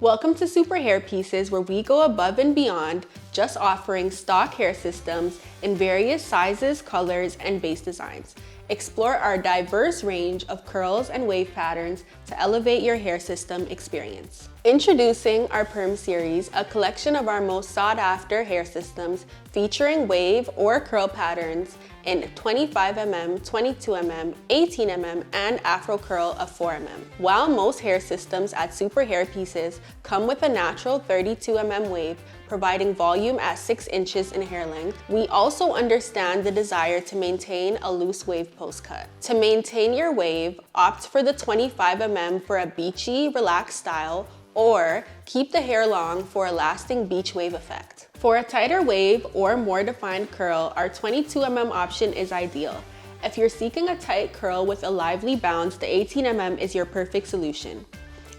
Welcome to Super Hair Pieces, where we go above and beyond, just offering stock hair systems in various sizes, colors, and base designs. Explore our diverse range of curls and wave patterns to elevate your hair system experience. Introducing our Perm series, a collection of our most sought-after hair systems featuring wave or curl patterns in 25mm, 22mm, 18mm, and Afro curl of 4mm. While most hair systems at Super Hair Pieces come with a natural 32mm wave, providing volume at 6 inches in hair length, we also understand the desire to maintain a loose wave post cut. To maintain your wave, opt for the 25mm for a beachy, relaxed style, or keep the hair long for a lasting beach wave effect. For a tighter wave or more defined curl, our 22mm option is ideal. If you're seeking a tight curl with a lively bounce, the 18mm is your perfect solution.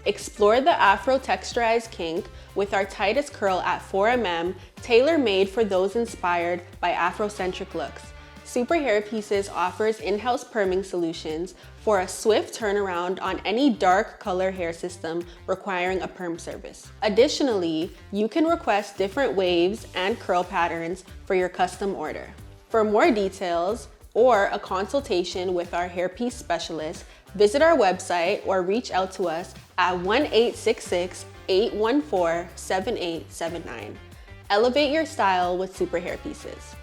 Explore the Afro texturized kink with our tightest curl at 4mm, tailor-made for those inspired by Afrocentric looks. Super Hair Pieces offers in-house perming solutions for a swift turnaround on any dark color hair system requiring a perm service. Additionally, you can request different waves and curl patterns for your custom order. For more details or a consultation with our hairpiece specialist, visit our website or reach out to us at 1-866-814-7879. Elevate your style with Super Hair Pieces.